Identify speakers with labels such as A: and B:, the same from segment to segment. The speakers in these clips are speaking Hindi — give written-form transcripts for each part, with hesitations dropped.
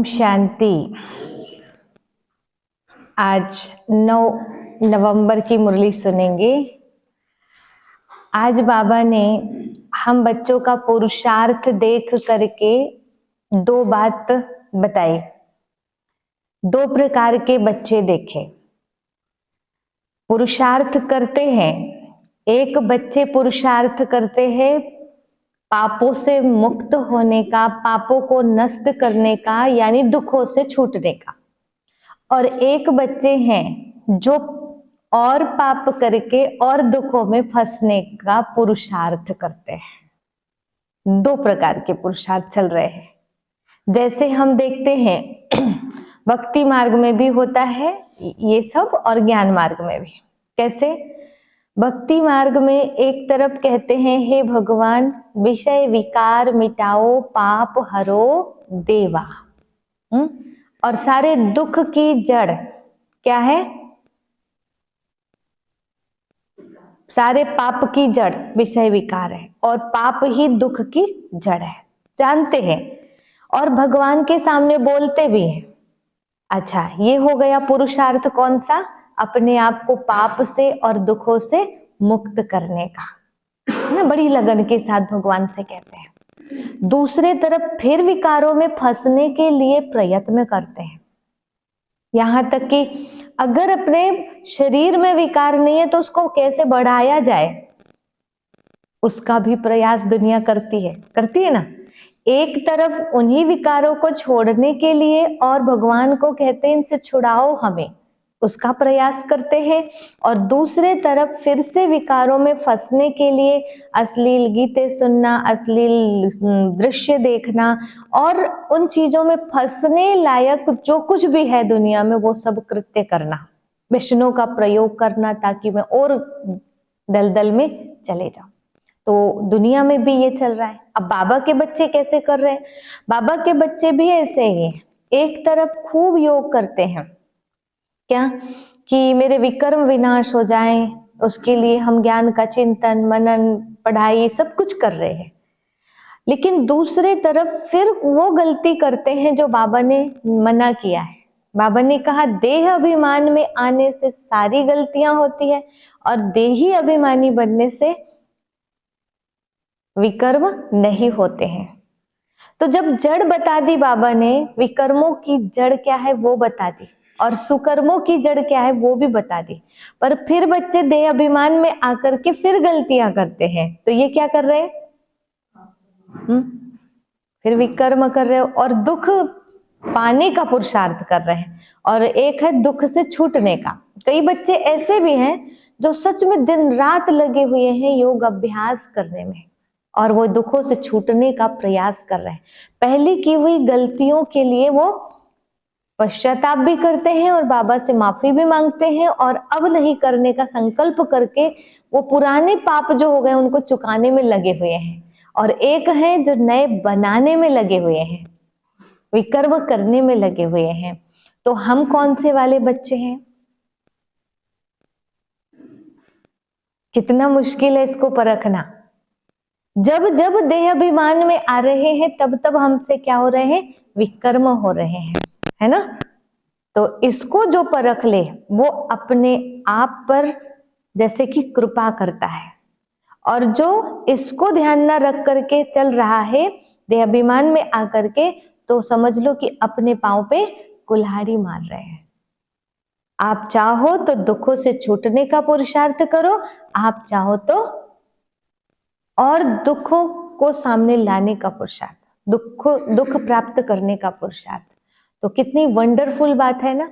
A: ओम शांति। आज 9 नवंबर की मुरली सुनेंगे। आज बाबा ने हम बच्चों का पुरुषार्थ देख करके 2 बात बताई। 2 प्रकार के बच्चे देखे, पुरुषार्थ करते हैं। एक बच्चे पुरुषार्थ करते हैं पापों से मुक्त होने का, पापों को नष्ट करने का, यानी दुखों से छूटने का। और एक बच्चे हैं जो और पाप करके और दुखों में फंसने का पुरुषार्थ करते हैं। 2 प्रकार के पुरुषार्थ चल रहे हैं। जैसे हम देखते हैं भक्ति मार्ग में भी होता है ये सब और ज्ञान मार्ग में भी। कैसे? भक्ति मार्ग में एक तरफ कहते हैं हे भगवान विषय विकार मिटाओ, पाप हरो देवा। और सारे दुख की जड़ क्या है? सारे पाप की जड़ विषय विकार है और पाप ही दुख की जड़ है, जानते हैं और भगवान के सामने बोलते भी हैं। अच्छा, ये हो गया पुरुषार्थ कौन सा? अपने आप को पाप से और दुखों से मुक्त करने का ना, बड़ी लगन के साथ भगवान से कहते हैं। दूसरे तरफ फिर विकारों में फंसने के लिए प्रयत्न करते हैं। यहां तक कि अगर अपने शरीर में विकार नहीं है तो उसको कैसे बढ़ाया जाए, उसका भी प्रयास दुनिया करती है ना। एक तरफ उन्हीं विकारों को छोड़ने के लिए और भगवान को कहते हैं इनसे छुड़ाओ हमें, उसका प्रयास करते हैं। और दूसरे तरफ फिर से विकारों में फंसने के लिए अश्लील गीतें सुनना, अश्लील दृश्य देखना और उन चीजों में फंसने लायक जो कुछ भी है दुनिया में वो सब कृत्य करना, विष्णु का प्रयोग करना ताकि मैं और दलदल में चले जाऊं। तो दुनिया में भी ये चल रहा है। अब बाबा के बच्चे कैसे कर रहे हैं? बाबा के बच्चे भी ऐसे ही हैं। एक तरफ खूब योग करते हैं, क्या कि मेरे विकर्म विनाश हो जाएं, उसके लिए हम ज्ञान का चिंतन मनन पढ़ाई सब कुछ कर रहे हैं। लेकिन दूसरे तरफ फिर वो गलती करते हैं जो बाबा ने मना किया है। बाबा ने कहा देह अभिमान में आने से सारी गलतियां होती है और देही अभिमानी बनने से विकर्म नहीं होते हैं। तो जब जड़ बता दी बाबा ने, विकर्मों की जड़ क्या है वो बता दी और सुकर्मों की जड़ क्या है वो भी बता दी, पर फिर बच्चे देह अभिमान में आकर के फिर गलतियां करते हैं। तो ये क्या कर रहे हैं? फिर विकर्म कर रहे हो और दुख पाने का पुरुषार्थ कर रहे हैं। और एक है दुख से छूटने का। कई बच्चे ऐसे भी हैं जो सच में दिन रात लगे हुए हैं योग अभ्यास करने में और वो दुखों से छूटने का प्रयास कर रहे हैं। पहले की हुई गलतियों के लिए वो पश्चाताप भी करते हैं और बाबा से माफी भी मांगते हैं और अब नहीं करने का संकल्प करके वो पुराने पाप जो हो गए उनको चुकाने में लगे हुए हैं। और एक है जो नए बनाने में लगे हुए हैं, विकर्म करने में लगे हुए हैं। तो हम कौन से वाले बच्चे हैं? कितना मुश्किल है इसको परखना। जब जब देह अभिमान में आ रहे हैं तब तब हमसे क्या हो रहे हैं? विकर्म हो रहे हैं, है ना। तो इसको जो परख ले वो अपने आप पर जैसे कि कृपा करता है, और जो इसको ध्यान न रख करके चल रहा है देह अभिमान में आकर के, तो समझ लो कि अपने पांव पे कुल्हाड़ी मार रहे हैं। आप चाहो तो दुखों से छूटने का पुरुषार्थ करो, आप चाहो तो और दुखों को सामने लाने का पुरुषार्थ, दुख प्राप्त करने का पुरुषार्थ। तो कितनी वंडरफुल बात है ना।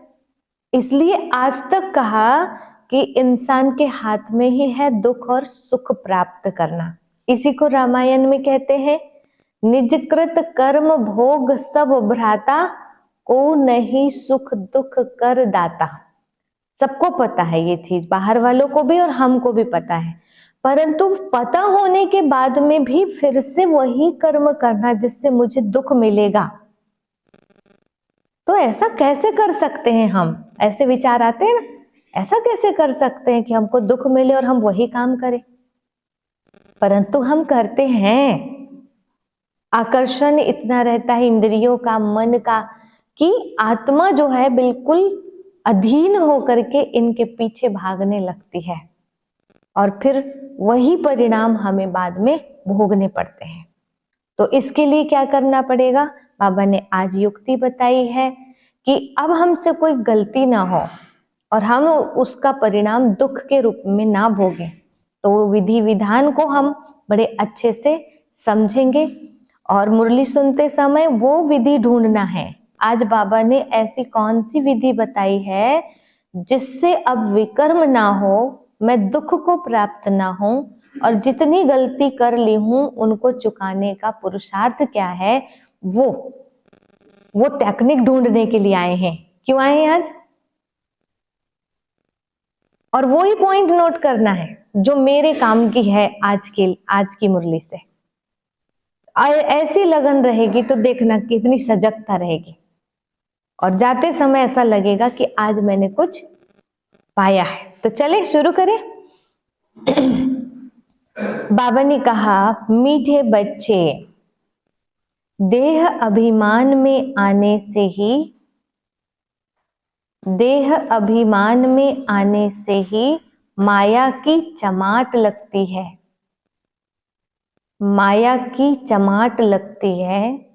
A: इसलिए आज तक कहा कि इंसान के हाथ में ही है दुख और सुख प्राप्त करना। इसी को रामायण में कहते हैं निजकृत कर्म भोग सब भ्राता, को नहीं सुख दुख कर दाता। सबको पता है ये चीज, बाहर वालों को भी और हमको भी पता है, परंतु पता होने के बाद में भी फिर से वही कर्म करना जिससे मुझे दुख मिलेगा, तो ऐसा कैसे कर सकते हैं हम? ऐसे विचार आते हैं ना, ऐसा कैसे कर सकते हैं कि हमको दुख मिले और हम वही काम करें? परंतु हम करते हैं। आकर्षण इतना रहता है इंद्रियों का, मन का, कि आत्मा जो है बिल्कुल अधीन होकर के इनके पीछे भागने लगती है और फिर वही परिणाम हमें बाद में भोगने पड़ते हैं। तो इसके लिए क्या करना पड़ेगा? बाबा ने आज युक्ति बताई है कि अब हमसे कोई गलती ना हो और हम उसका परिणाम दुख के रूप में ना भोगें। तो विधि विधान को हम बड़े अच्छे से समझेंगे और मुरली सुनते समय वो विधि ढूंढना है। आज बाबा ने ऐसी कौन सी विधि बताई है जिससे अब विकर्म ना हो, मैं दुख को प्राप्त ना हूं, और जितनी गलती कर ली हूं उनको चुकाने का पुरुषार्थ क्या है, वो टेक्निक ढूंढने के लिए आए हैं। क्यों आए हैं आज? और वो ही पॉइंट नोट करना है जो मेरे काम की है आज की मुरली से। ऐसी लगन रहेगी तो देखना कितनी सजगता रहेगी और जाते समय ऐसा लगेगा कि आज मैंने कुछ पाया है। तो चले शुरू करें। बाबा ने कहा, मीठे बच्चे, देह अभिमान में आने से ही माया की चमाट लगती है। माया की चमाट लगती है।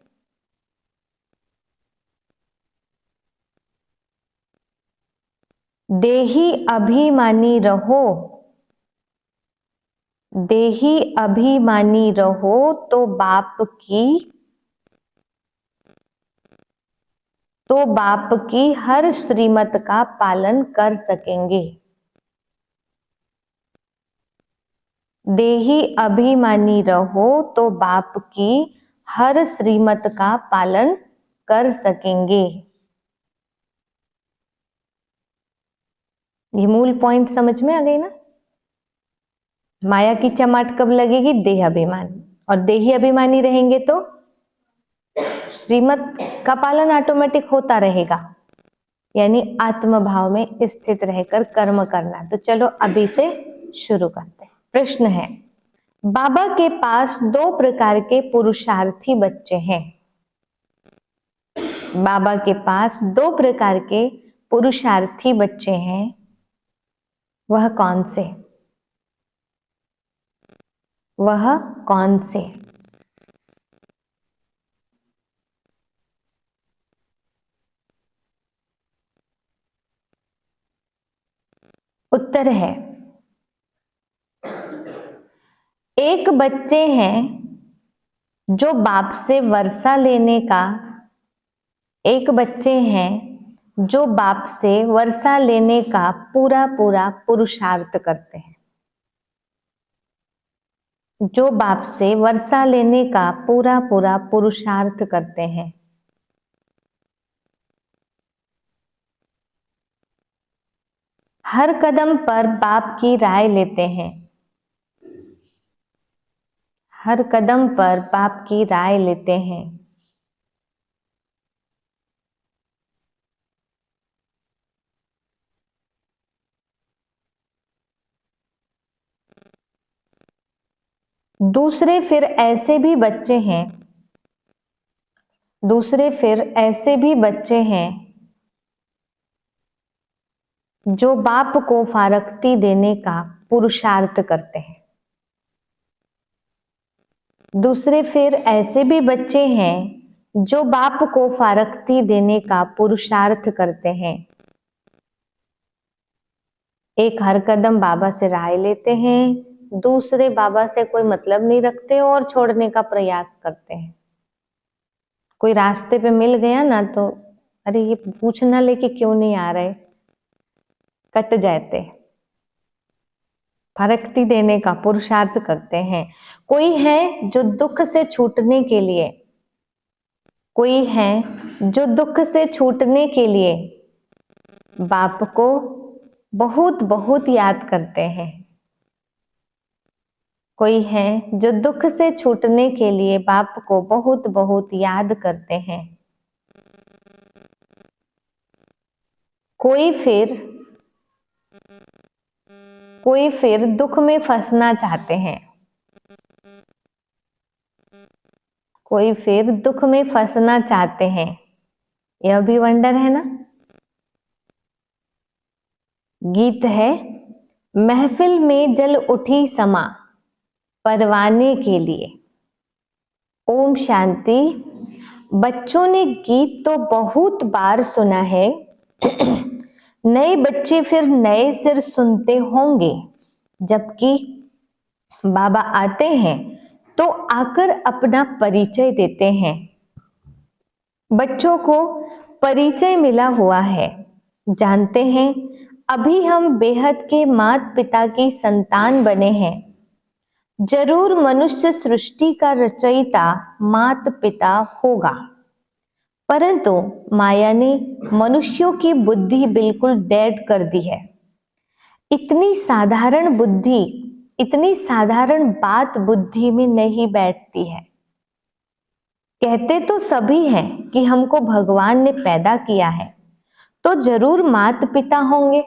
A: देही अभिमानी रहो, देही अभिमानी रहो तो बाप की हर श्रीमत का पालन कर सकेंगे। देही अभिमानी रहो तो बाप की हर श्रीमत का पालन कर सकेंगे। ये मूल पॉइंट समझ में आ गई ना? माया की चमाट कब लगेगी? देह अभिमान। और देही अभिमानी रहेंगे तो श्रीमत का पालन ऑटोमेटिक होता रहेगा, यानी आत्म भाव में स्थित रहकर कर्म करना। तो चलो अभी से शुरू करते हैं। प्रश्न है, बाबा के पास 2 प्रकार के पुरुषार्थी बच्चे हैं। बाबा के पास 2 प्रकार के पुरुषार्थी बच्चे हैं, वह कौन से? वह कौन से? उत्तर है, एक बच्चे हैं जो बाप से वर्षा लेने का, एक बच्चे हैं जो बाप से वर्षा लेने का पूरा पूरा पुरुषार्थ करते हैं। जो बाप से वर्षा लेने का पूरा पूरा पुरुषार्थ करते हैं। हर कदम पर बाप की राय लेते हैं। हर कदम पर बाप की राय लेते हैं। दूसरे फिर ऐसे भी बच्चे हैं, दूसरे फिर ऐसे भी बच्चे हैं जो बाप को फारकती देने का पुरुषार्थ करते हैं। दूसरे फिर ऐसे भी बच्चे हैं जो बाप को फारकती देने का पुरुषार्थ करते हैं। एक हर कदम बाबा से राय लेते हैं, दूसरे बाबा से कोई मतलब नहीं रखते और छोड़ने का प्रयास करते हैं। कोई रास्ते पे मिल गया ना तो अरे ये पूछना लेके क्यों नहीं आ रहे, कट जाते। फरकती देने का पुरुषार्थ करते हैं। कोई है जो दुख से छूटने के लिए, कोई है जो दुख से छूटने के लिए बाप को बहुत बहुत याद करते हैं। कोई है जो दुख से छूटने के लिए बाप को बहुत बहुत याद करते हैं। कोई फिर दुख में फंसना चाहते हैं। कोई फिर दुख में फंसना चाहते हैं, यह भी वंडर है ना। गीत है, महफिल में जल उठी समा परवाने के लिए। ओम शांति। बच्चों ने गीत तो बहुत बार सुना है, नए बच्चे फिर नए सिर सुनते होंगे, जबकि बाबा आते हैं तो आकर अपना परिचय देते हैं। बच्चों को परिचय मिला हुआ है, जानते हैं अभी हम बेहद के माता पिता की संतान बने हैं। जरूर मनुष्य सृष्टि का रचयिता माता पिता होगा, परंतु माया ने मनुष्यों की बुद्धि बिल्कुल डेड कर दी है। इतनी साधारण बुद्धि, इतनी साधारण बात बुद्धि में नहीं बैठती है। कहते तो सभी हैं कि हमको भगवान ने पैदा किया है, तो जरूर माता पिता होंगे।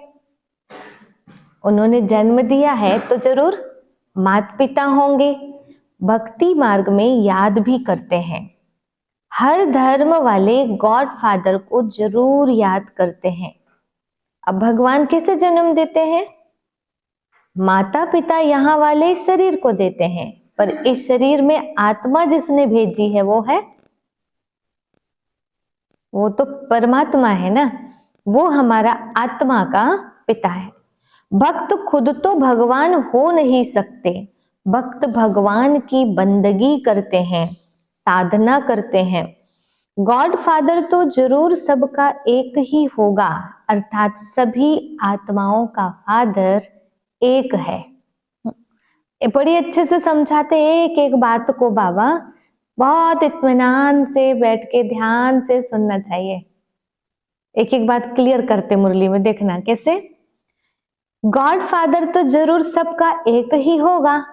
A: उन्होंने जन्म दिया है तो जरूर माता पिता होंगे। भक्ति मार्ग में याद भी करते हैं। हर धर्म वाले गॉड फादर को जरूर याद करते हैं। अब भगवान कैसे जन्म देते हैं? माता पिता यहाँ वाले शरीर को देते हैं, पर इस शरीर में आत्मा जिसने भेजी है वो तो परमात्मा है ना, वो हमारा आत्मा का पिता है। भक्त खुद तो भगवान हो नहीं सकते, भक्त भगवान की बंदगी करते हैं, साधना करते हैं। गॉड फादर तो जरूर सबका एक ही होगा, अर्थात सभी आत्माओं का फादर एक है। बड़ी अच्छे से समझाते एक एक बात को बाबा, बहुत इत्मीनान से बैठ के ध्यान से सुनना चाहिए। एक एक बात क्लियर करते मुरली में, देखना कैसे। गॉड फादर तो जरूर सबका एक ही होगा,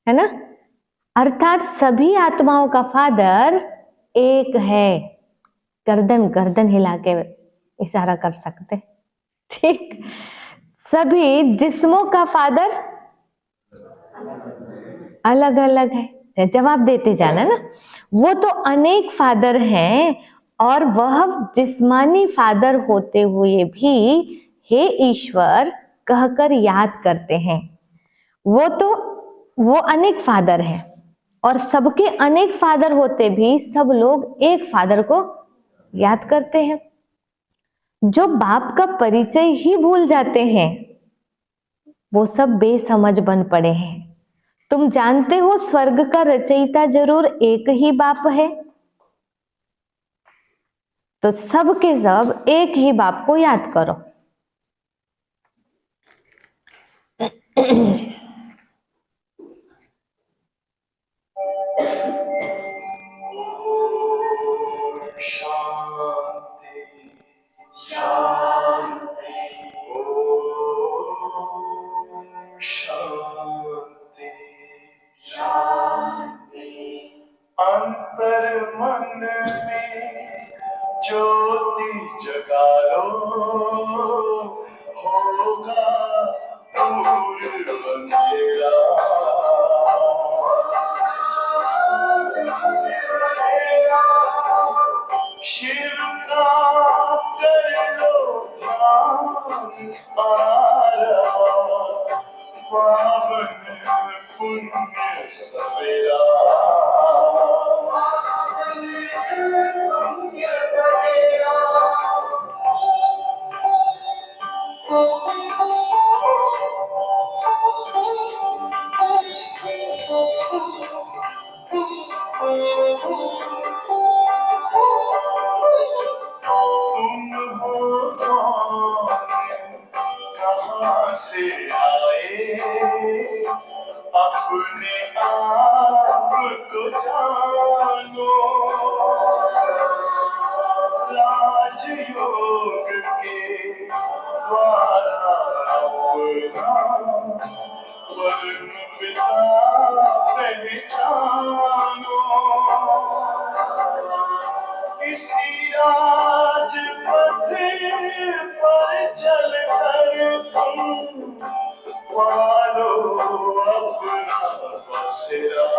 A: है ना, अर्थात सभी आत्माओं का फादर एक है। गर्दन गर्दन हिला के इशारा कर सकते, ठीक। सभी जिस्मों का फादर अलग अलग है, जवाब देते जाना ना। वो तो अनेक फादर हैं, और वह जिस्मानी फादर होते हुए भी हे ईश्वर कहकर याद करते हैं। वो अनेक फादर हैं, और सबके अनेक फादर होते भी सब लोग एक फादर को याद करते हैं। जो बाप का परिचय ही भूल जाते हैं वो सब बेसमझ बन पड़े हैं। तुम जानते हो स्वर्ग का रचयिता जरूर एक ही बाप है, तो सब के सब एक ही बाप को याद करो।
B: अंतर मन में ज्योति जगा लो, होगा दूर बंधेरा। शिव का कर लो ध्यान, आ रहा पावन पुण्य सवेरा। तुम हो कौन, कहाँ से आए, अपने आप को जानो। राजयोग के द्वारा अपना वर्ण पिता पहचानो। इसी राजपथ पर चलकर तुम पालो अपना बसेरा।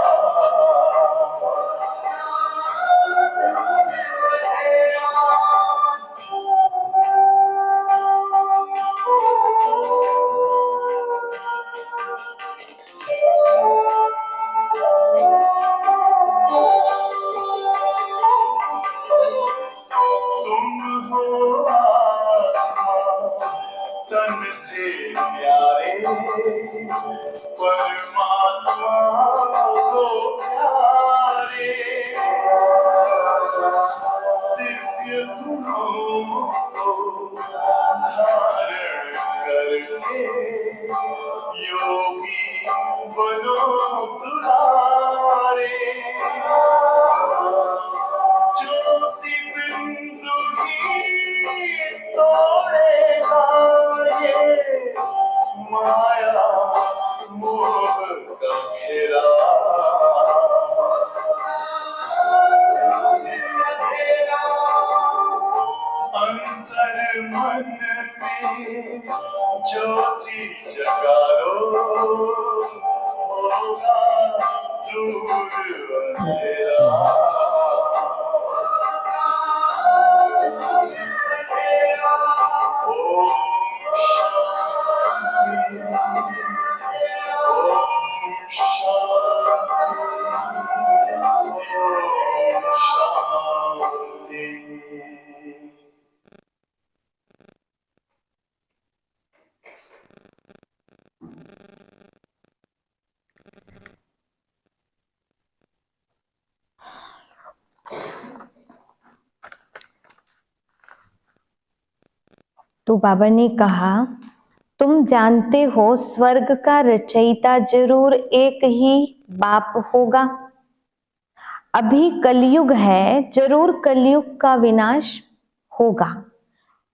B: परमात्मा को प्यारे दिव्य गुणों को धारण करके योगी बनो दुलारे ज्योति बिंदु ही तोड़ेगा ये माया मोह का घेरा अंतर मन में ज्योति जगा लो होगा दूर अंधेरा
A: तो बाबा ने कहा, तुम जानते हो स्वर्ग का रचयिता जरूर एक ही बाप होगा। अभी कलयुग है, जरूर कलयुग का विनाश होगा।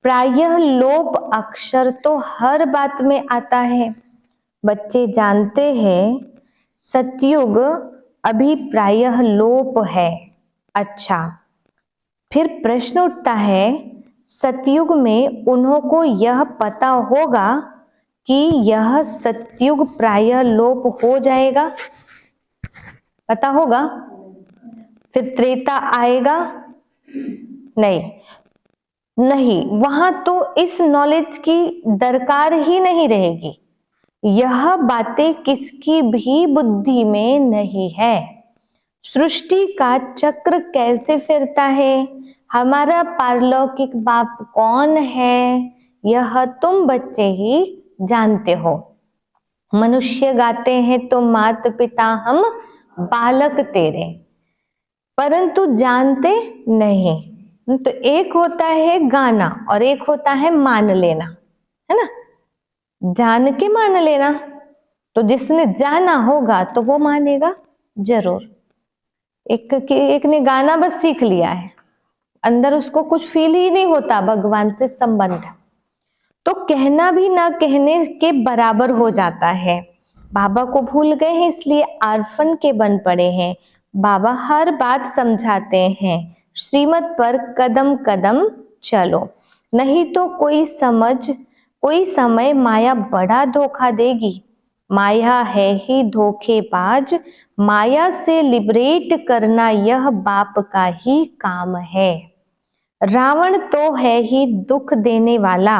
A: प्रायः लोप अक्षर तो हर बात में आता है। बच्चे जानते हैं सतयुग अभी प्रायः लोप है। अच्छा, फिर प्रश्न उठता है, सतयुग में उन्हों को यह पता होगा कि यह सतयुग प्रायः लोप हो जाएगा? पता होगा? फिर त्रेता आएगा? नहीं, वहां तो इस नॉलेज की दरकार ही नहीं रहेगी। यह बातें किसकी भी बुद्धि में नहीं है। सृष्टि का चक्र कैसे फिरता है, हमारा पारलौकिक बाप कौन है, यह तुम बच्चे ही जानते हो। मनुष्य गाते हैं तो माता पिता हम बालक तेरे, परंतु जानते नहीं। तो एक होता है गाना और एक होता है मान लेना, है ना। जान के मान लेना, तो जिसने जाना होगा तो वो मानेगा जरूर। एक ने गाना बस सीख लिया है, अंदर उसको कुछ फील ही नहीं होता भगवान से संबंध, तो कहना भी ना कहने के बराबर हो जाता है। बाबा को भूल गए हैं इसलिए आर्फन के बन पड़े हैं। बाबा हर बात समझाते हैं, श्रीमत पर कदम कदम चलो, नहीं तो कोई समय माया बड़ा धोखा देगी। माया है ही धोखेबाज, माया से लिबरेट करना यह बाप का ही काम है। रावण तो है ही दुख देने वाला,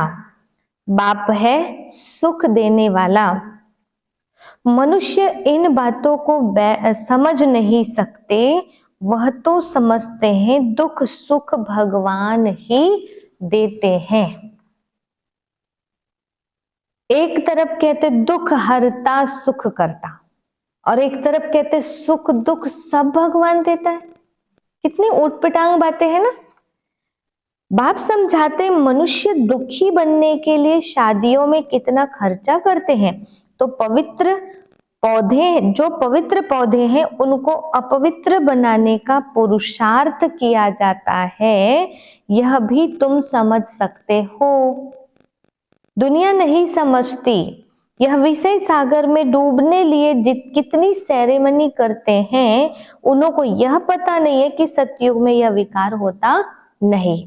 A: बाप है सुख देने वाला। मनुष्य इन बातों को समझ नहीं सकते, वह तो समझते हैं दुख सुख भगवान ही देते हैं। एक तरफ कहते दुख हरता सुख करता, और एक तरफ कहते सुख दुख सब भगवान देता है। कितनी ऊटपटांग बातें हैं ना। बाप समझाते मनुष्य दुखी बनने के लिए शादियों में कितना खर्चा करते हैं, तो जो पवित्र पौधे हैं उनको अपवित्र बनाने का पुरुषार्थ किया जाता है, यह भी तुम समझ सकते हो। दुनिया नहीं समझती, यह विषय सागर में डूबने लिए कितनी सेरेमनी करते हैं, उन्हों को यह पता नहीं है कि सतयुग में यह विकार होता नहीं।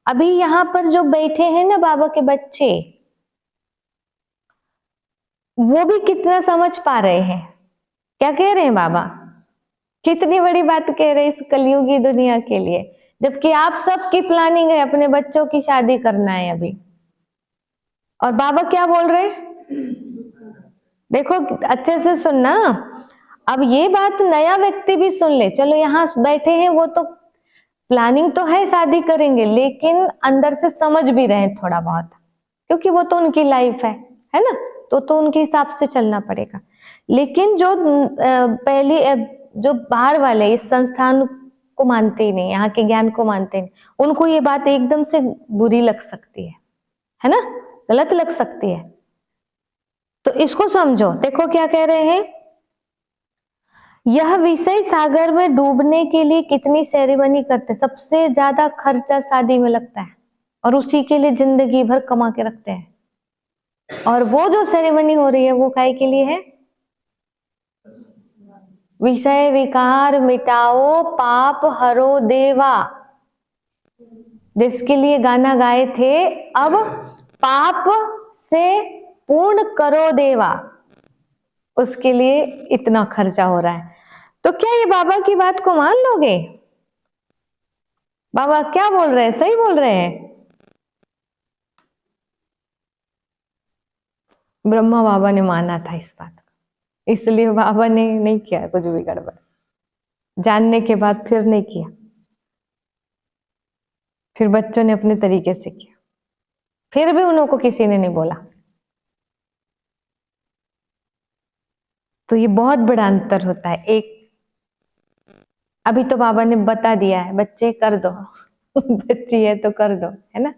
A: अभी यहाँ पर जो बैठे हैं ना बाबा के बच्चे, वो भी कितना समझ पा रहे हैं। क्या कह रहे हैं बाबा, कितनी बड़ी बात कह रहे हैं इस कलयुगी दुनिया के लिए, जबकि आप सबकी प्लानिंग है अपने बच्चों की शादी करना है अभी। और बाबा क्या बोल रहे हैं, देखो अच्छे से सुनना। अब ये बात नया व्यक्ति भी सुन ले, चलो यहाँ बैठे हैं वो तो प्लानिंग तो है शादी करेंगे, लेकिन अंदर से समझ भी रहे थोड़ा बहुत, क्योंकि वो तो उनकी लाइफ है ना। तो उनके हिसाब से चलना पड़ेगा। लेकिन जो पहले जो बाहर वाले इस संस्थान को मानते ही नहीं, यहाँ के ज्ञान को मानते नहीं, उनको ये बात एकदम से बुरी लग सकती है ना, गलत लग सकती है। तो इसको समझो। देखो क्या कह रहे हैं, यह विषय सागर में डूबने के लिए कितनी सेरेमनी करते, सबसे ज्यादा खर्चा शादी में लगता है और उसी के लिए जिंदगी भर कमा के रखते हैं। और वो जो सेरेमनी हो रही है वो काय के लिए है, विषय विकार मिटाओ पाप हरो देवा, जिसके लिए गाना गाए थे, अब पाप से पूर्ण करो देवा, उसके लिए इतना खर्चा हो रहा है। तो क्या ये बाबा की बात को मान लोगे? बाबा क्या बोल रहे हैं, सही बोल रहे हैं? ब्रह्मा बाबा ने माना था इस बात को, इसलिए बाबा ने नहीं किया कुछ भी गड़बड़, जानने के बाद फिर नहीं किया, फिर बच्चों ने अपने तरीके से किया, फिर भी उन्हों को किसी ने नहीं बोला। तो ये बहुत बड़ा अंतर होता है। एक अभी तो बाबा ने बता दिया है, बच्चे कर दो बच्ची है तो कर दो, है ना।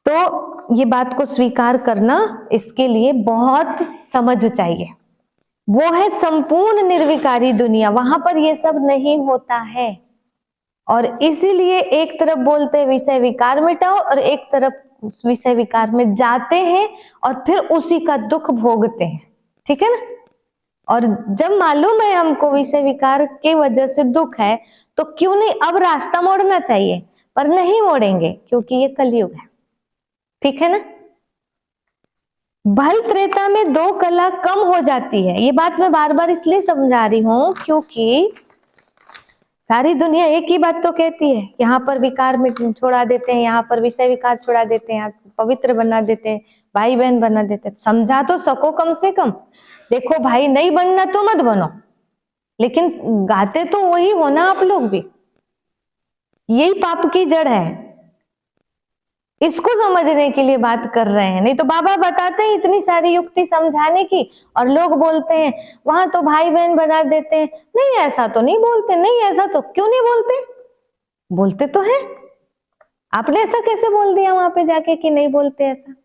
A: तो ये बात को स्वीकार करना, इसके लिए बहुत समझ चाहिए। वो है संपूर्ण निर्विकारी दुनिया, वहां पर ये सब नहीं होता है। और इसीलिए एक तरफ बोलते हैं विषय विकार मिटाओ, और एक तरफ विषय विकार में जाते हैं और फिर उसी का दुख भोगते हैं, ठीक है ना। और जब मालूम है हमको विषय विकार की वजह से दुख है, तो क्यों नहीं अब रास्ता मोड़ना चाहिए, पर नहीं मोड़ेंगे क्योंकि ये कलयुग है, ठीक है ना। भल त्रेता में 2 कला कम हो जाती है। ये बात मैं बार बार इसलिए समझा रही हूं क्योंकि सारी दुनिया एक ही बात तो कहती है, यहाँ पर विकार में छोड़ा देते हैं, यहाँ पर विषय विकार छोड़ा देते हैं, यहाँ पवित्र बना देते हैं, भाई बहन बना देते हैं। समझा तो सको कम से कम। देखो भाई नहीं बनना तो मत बनो, लेकिन गाते तो वही हो ना आप लोग भी। यही पाप की जड़ है, इसको समझने के लिए बात कर रहे हैं। नहीं तो बाबा बताते हैं इतनी सारी युक्ति समझाने की, और लोग बोलते हैं वहां तो भाई बहन बना देते हैं। नहीं ऐसा तो नहीं बोलते, नहीं ऐसा तो क्यों नहीं बोलते, बोलते तो हैं। आपने ऐसा कैसे बोल दिया वहां पे जाके कि नहीं बोलते? ऐसा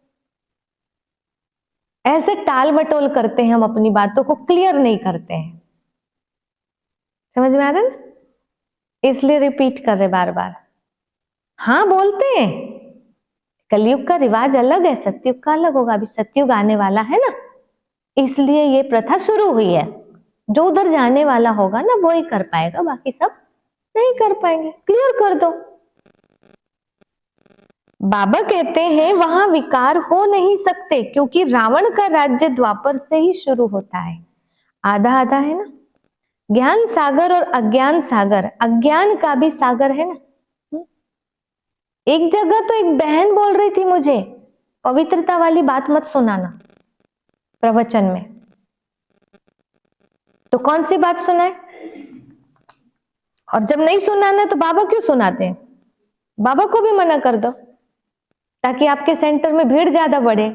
A: ऐसे टाल मटोल करते हैं, हम अपनी बातों को क्लियर नहीं करते हैं। समझ में आ रहा है ना, इसलिए रिपीट कर रहे बार बार। हाँ बोलते हैं, कलयुग का रिवाज अलग है, सतयुग का अलग होगा। अभी सतयुग आने वाला है ना, इसलिए ये प्रथा शुरू हुई है। जो उधर जाने वाला होगा ना वो ही कर पाएगा, बाकी सब नहीं कर पाएंगे। क्लियर कर दो। बाबा कहते हैं वहां विकार हो नहीं सकते क्योंकि रावण का राज्य द्वापर से ही शुरू होता है। आधा आधा है ना, ज्ञान सागर और अज्ञान सागर। अज्ञान का भी सागर है ना। एक जगह तो एक बहन बोल रही थी मुझे, पवित्रता वाली बात मत सुनाना प्रवचन में। तो कौन सी बात सुनाए? और जब नहीं सुनाना तो बाबा क्यों सुनाते हैं? बाबा को भी मना कर दो ताकि आपके सेंटर में भीड़ ज्यादा बढ़े।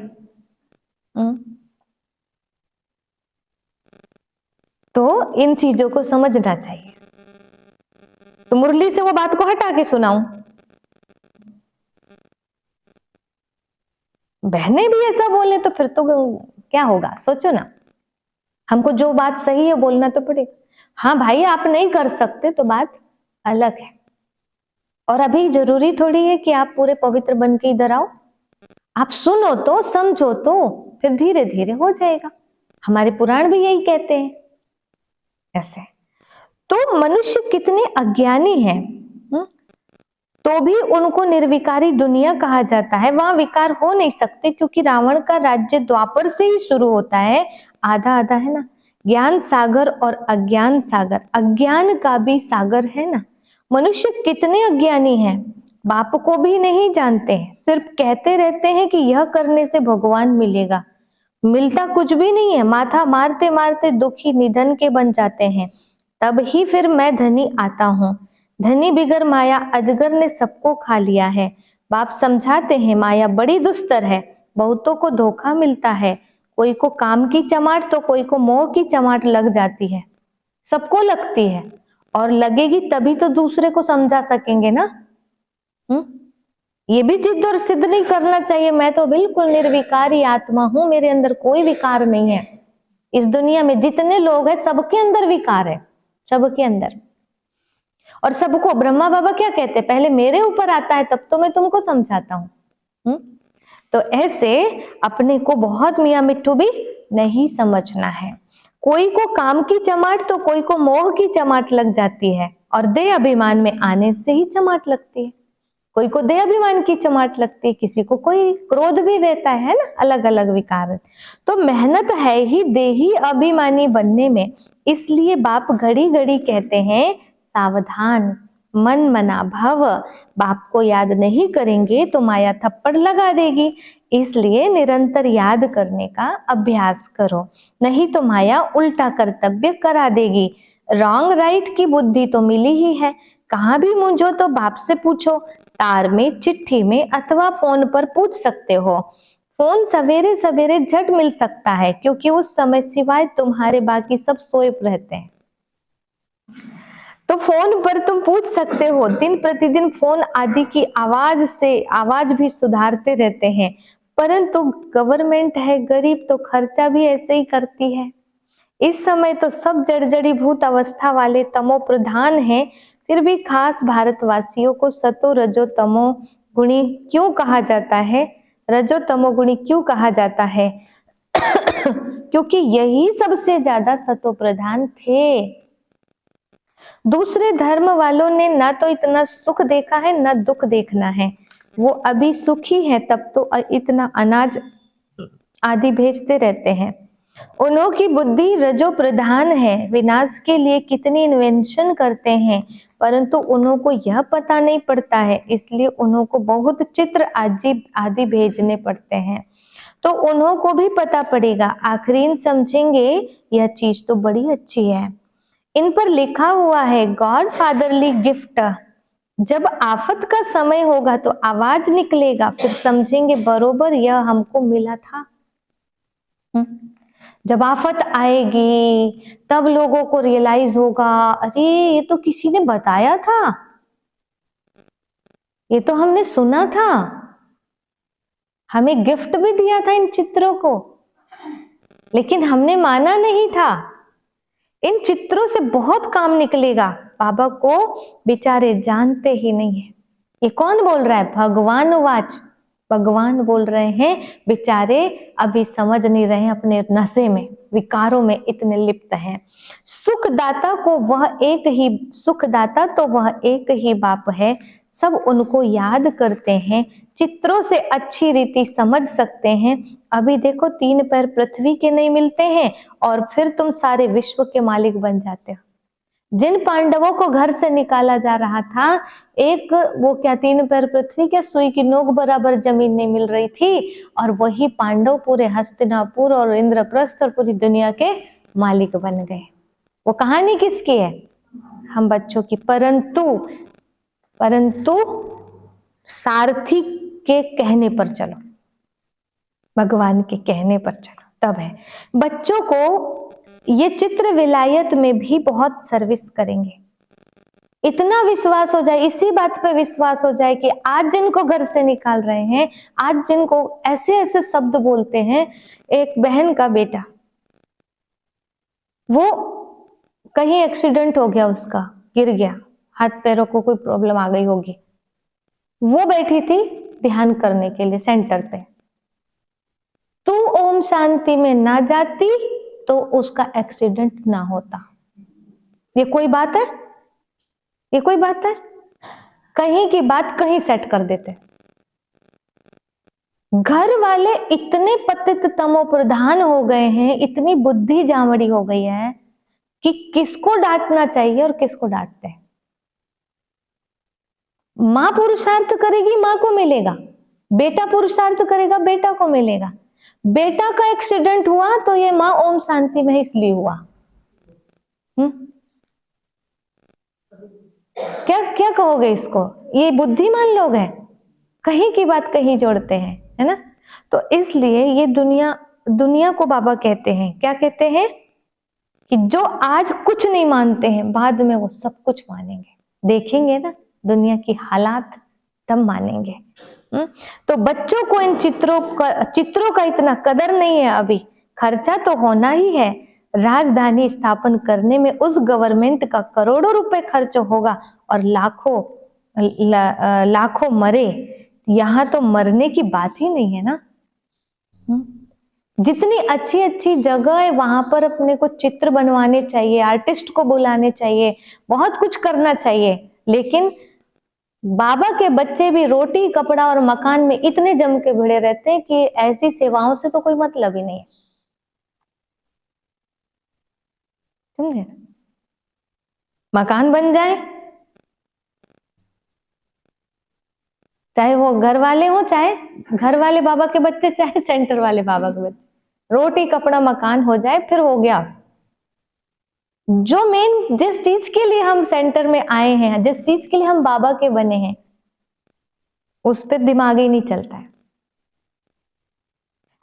A: तो इन चीजों को समझना चाहिए। तो मुरली से वो बात को हटा के सुनाऊं? बहनें भी ऐसा बोले तो फिर तो क्या होगा, सोचो ना। हमको जो बात सही है बोलना तो पड़ेगा। हाँ भाई आप नहीं कर सकते तो बात अलग है। और अभी जरूरी थोड़ी है कि आप पूरे पवित्र बन के इधर आओ। आप सुनो तो, समझो तो, फिर धीरे धीरे हो जाएगा। हमारे पुराण भी यही कहते हैं ऐसे। तो मनुष्य कितने अज्ञानी हैं, तो भी उनको निर्विकारी दुनिया कहा जाता है। वहां विकार हो नहीं सकते क्योंकि रावण का राज्य द्वापर से ही शुरू होता है। आधा आधा है ना, ज्ञान सागर और अज्ञान सागर। अज्ञान का भी सागर है ना। मनुष्य कितने अज्ञानी हैं, बाप को भी नहीं जानते, सिर्फ कहते रहते हैं कि यह करने से भगवान मिलेगा। मिलता कुछ भी नहीं है। माथा मारते मारते दुखी निधन के बन जाते हैं। तब ही फिर मैं धनी आता हूँ। धनी बिगर माया अजगर ने सबको खा लिया है। बाप समझाते हैं माया बड़ी दुस्तर है, बहुतों को धोखा मिलता है, कोई को काम की चमाट तो कोई को मोह की चमाट लग जाती है, सबको लगती है, और लगेगी तभी तो दूसरे को समझा सकेंगे ना। ये भी जिद और सिद्ध नहीं करना चाहिए मैं तो बिल्कुल निर्विकारी आत्मा हूं, मेरे अंदर कोई विकार नहीं है। इस दुनिया में जितने लोग हैं सबके अंदर विकार है, सबके अंदर। और सबको ब्रह्मा बाबा क्या कहते हैं, पहले मेरे ऊपर आता है तब तो मैं तुमको समझाता हूं। तो ऐसे अपने को बहुत मियां मिट्ठू भी नहीं समझना है। कोई को काम की चमाट तो कोई को मोह की चमाट लग जाती है, और देह अभिमान में आने से ही चमाट लगती है। कोई को देह अभिमान की चमाट लगती है, किसी को कोई क्रोध भी रहता है ना, अलग अलग विकार। तो मेहनत है ही देही अभिमानी बनने में, इसलिए बाप घड़ी घड़ी कहते हैं सावधान, मन मना भव। बाप को याद नहीं करेंगे तो माया थप्पड़ लगा देगी, इसलिए निरंतर याद करने का अभ्यास करो, नहीं तो माया उल्टा कर्तव्य करा देगी। रॉन्ग राइट की बुद्धि तो मिली ही है, कहाँ भी मूंझो तो बाप से पूछो, तार में, चिट्ठी में अथवा फोन पर पूछ सकते हो। फोन सवेरे सवेरे झट मिल सकता है, क्योंकि उस समय सिवाय तुम्हारे बाकी सब सोए रहते हैं। तो फोन पर तुम पूछ सकते हो। दिन प्रतिदिन फोन आदि की आवाज से आवाज भी सुधारते रहते हैं, परंतु गवर्नमेंट है गरीब तो खर्चा भी ऐसे ही करती है। इस समय तो सब जर्जरी भूत अवस्था वाले तमो प्रधान हैं, फिर भी खास भारतवासियों को सतो रजो तमो गुणी क्यों कहा जाता है, रजो तमो गुणी क्यों कहा जाता है? क्योंकि यही सबसे ज्यादा सतो प्रधान थे। दूसरे धर्म वालों ने ना तो इतना सुख देखा है ना दुख देखना है, वो अभी सुखी है तब तो इतना अनाज आदि भेजते रहते हैं। उन्हों की बुद्धि रजो प्रधान है, विनाश के लिए कितनी इन्वेंशन करते हैं, परंतु उन्हों को यह पता नहीं पड़ता है, इसलिए उन्हों को बहुत चित्र आदि भेजने पड़ते हैं। तो उन्हों को भी पता पड़ेगा, आखिरीन समझेंगे यह चीज तो बड़ी अच्छी है। इन पर लिखा हुआ है गॉड फादरली गिफ्ट। जब आफत का समय होगा तो आवाज निकलेगा, फिर समझेंगे बरोबर यह हमको मिला था। जब आफत आएगी तब लोगों को रियलाइज होगा, अरे ये तो किसी ने बताया था, ये तो हमने सुना था, हमें गिफ्ट भी दिया था इन चित्रों को, लेकिन हमने माना नहीं था। इन चित्रों से बहुत काम निकलेगा। बाबा को बेचारे जानते ही नहीं है। ये कौन बोल रहा है? भगवान वाच, भगवान बोल रहे हैं। बेचारे अभी समझ नहीं रहे हैं, अपने नशे में, विकारों में इतने लिप्त हैं। सुखदाता को वह एक ही, सुखदाता तो वह एक ही बाप है, सब उनको याद करते हैं, चित्रों से अच्छी रीति समझ सकते हैं। अभी देखो 3 पैर पृथ्वी के नहीं मिलते हैं और फिर तुम सारे विश्व के मालिक बन जाते हो। जिन पांडवों को घर से निकाला जा रहा था, एक वो क्या 3 पैर पृथ्वी के सुई की नोक बराबर जमीन नहीं मिल रही थी, और वही पांडव पूरे हस्तिनापुर और इंद्रप्रस्थ और पूरी दुनिया के मालिक बन गए। वो कहानी किसकी है? हम बच्चों की। परंतु सारथी के कहने पर चलो, भगवान के कहने पर चलो, तब है। बच्चों को ये चित्र विलायत में भी बहुत सर्विस करेंगे। इतना विश्वास हो जाए, इसी बात पे विश्वास हो जाए कि आज जिनको घर से निकाल रहे हैं, आज जिनको ऐसे ऐसे शब्द बोलते हैं। एक बहन का बेटा, वो कहीं एक्सीडेंट हो गया, उसका गिर गया, हाथ पैरों को कोई प्रॉब्लम आ गई होगी। वो बैठी थी ध्यान करने के लिए सेंटर पे। तू ओम शांति में ना जाती तो उसका एक्सीडेंट ना होता। ये कोई बात है? ये कोई बात है? कहीं की बात कहीं सेट कर देते। घर वाले इतने पतित तमो प्रधान हो गए हैं, इतनी बुद्धि जामड़ी हो गई है कि किसको डांटना चाहिए और किसको डांटते हैं। मां पुरुषार्थ करेगी, मां को मिलेगा। बेटा पुरुषार्थ करेगा, बेटा को मिलेगा। बेटा का एक्सीडेंट हुआ तो ये मां ओम शांति में इसलिए हुआ। क्या क्या कहोगे इसको? ये बुद्धिमान लोग हैं, कहीं की बात कहीं जोड़ते हैं, है ना। तो इसलिए ये दुनिया को बाबा कहते हैं, क्या कहते हैं कि जो आज कुछ नहीं मानते हैं बाद में वो सब कुछ मानेंगे। देखेंगे ना दुनिया की हालात तब मानेंगे। तो बच्चों को इन चित्रों का इतना कदर नहीं है। अभी खर्चा तो होना ही है, राजधानी स्थापन करने में उस गवर्नमेंट का करोड़ों रुपए खर्च होगा और लाखों मरे। यहाँ तो मरने की बात ही नहीं है ना। जितनी अच्छी अच्छी जगह है वहां पर अपने को चित्र बनवाने चाहिए, आर्टिस्ट को बुलाने चाहिए, बहुत कुछ करना चाहिए। लेकिन बाबा के बच्चे भी रोटी कपड़ा और मकान में इतने जम के भिड़े रहते हैं कि ऐसी सेवाओं से तो कोई मतलब ही नहीं है। समझे? मकान बन जाए, चाहे वो घर वाले हो, चाहे घर वाले बाबा के बच्चे, चाहे सेंटर वाले बाबा के बच्चे, रोटी कपड़ा मकान हो जाए फिर हो गया। जो मेन जिस चीज के लिए हम सेंटर में आए हैं, जिस चीज के लिए हम बाबा के बने हैं, उस पर दिमाग ही नहीं चलता है।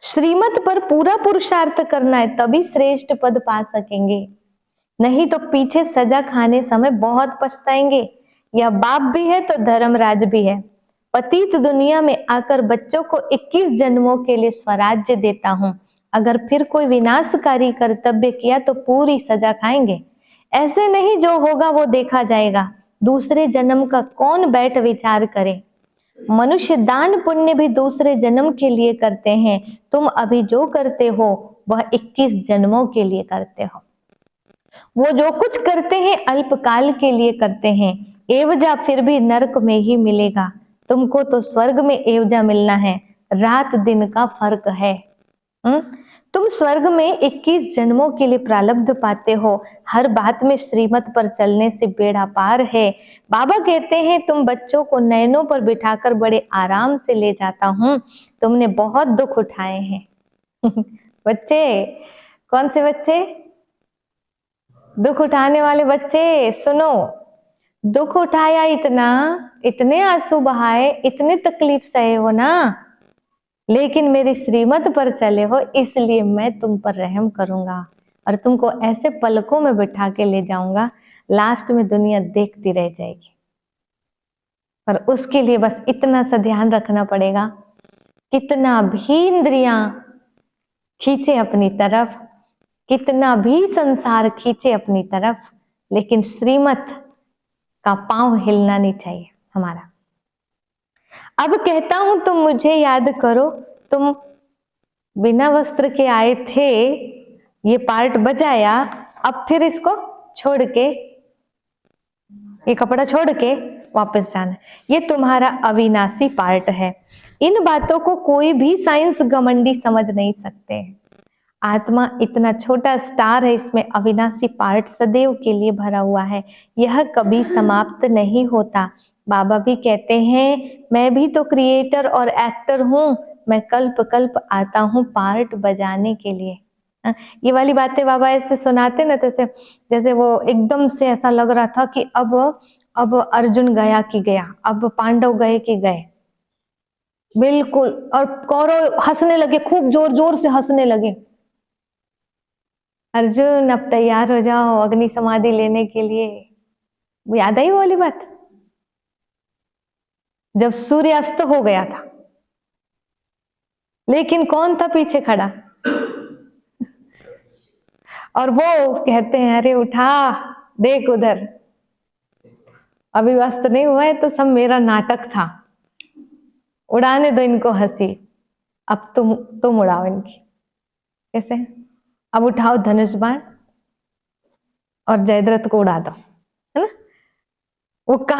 A: श्रीमत पर पूरा पुरुषार्थ करना है तभी श्रेष्ठ पद पा सकेंगे, नहीं तो पीछे सजा खाने समय बहुत पछताएंगे। यह बाप भी है तो धर्मराज भी है। पतित दुनिया में आकर बच्चों को 21 जन्मों के लिए स्वराज्य देता हूं। अगर फिर कोई विनाशकारी कर्तव्य किया तो पूरी सजा खाएंगे। ऐसे नहीं, जो होगा वो देखा जाएगा। दूसरे जन्म का कौन बैठ विचार करे। मनुष्य दान पुण्य भी दूसरे जन्म के लिए करते हैं। तुम अभी जो करते हो वह 21 जन्मों के लिए करते हो। वो जो कुछ करते हैं अल्पकाल के लिए करते हैं, एवजा फिर भी नरक में ही मिलेगा। तुमको तो स्वर्ग में एवजा मिलना है, रात दिन का फर्क है। तुम स्वर्ग में 21 जन्मों के लिए प्रारब्ध पाते हो। हर बात में श्रीमत पर चलने से बेड़ा पार है। बाबा कहते हैं तुम बच्चों को नैनों पर बिठाकर बड़े आराम से ले जाता हूँ। तुमने बहुत दुख उठाए हैं। बच्चे, कौन से बच्चे? दुख उठाने वाले बच्चे सुनो। दुख उठाया इतने आंसू बहाए, इतने तकलीफ सहे हो ना, लेकिन मेरी श्रीमत पर चले हो, इसलिए मैं तुम पर रहम करूंगा और तुमको ऐसे पलकों में बिठा के ले जाऊंगा, लास्ट में दुनिया देखती रह जाएगी। पर उसके लिए बस इतना सा ध्यान रखना पड़ेगा, कितना भी इंद्रियां खींचे अपनी तरफ, कितना भी संसार खींचे अपनी तरफ, लेकिन श्रीमत का पांव हिलना नहीं चाहिए हमारा। अब कहता हूं तुम मुझे याद करो। तुम बिना वस्त्र के आए थे, ये पार्ट बजाया, अब फिर इसको छोड़ के, ये कपड़ा छोड़ के वापस जाना। ये तुम्हारा अविनाशी पार्ट है। इन बातों को कोई भी साइंस घमंडी समझ नहीं सकते। आत्मा इतना छोटा स्टार है, इसमें अविनाशी पार्ट सदैव के लिए भरा हुआ है, यह कभी समाप्त नहीं होता। बाबा भी कहते हैं मैं भी तो क्रिएटर और एक्टर हूँ, मैं कल्प कल्प आता हूँ पार्ट बजाने के लिए। ये वाली बातें बाबा ऐसे सुनाते ना, जैसे वो एकदम से ऐसा लग रहा था कि अब अर्जुन गया कि गया, अब पांडव गए कि गए, बिल्कुल। और कौरव हंसने लगे, खूब जोर जोर से हंसने लगे। अर्जुन अब तैयार हो जाओ अग्नि समाधि लेने के लिए। याद आई वो वाली बात, जब सूर्य अस्त हो गया था, लेकिन कौन था पीछे खड़ा? और वो कहते हैं अरे उठा, देख उधर, अभी अस्त नहीं हुआ है तो सब मेरा नाटक था, उड़ाने दो इनको हंसी, अब तुम उड़ाओ इनकी। कैसे? अब उठाओ धनुष बाण और जयद्रथ को उड़ा दो, है ना?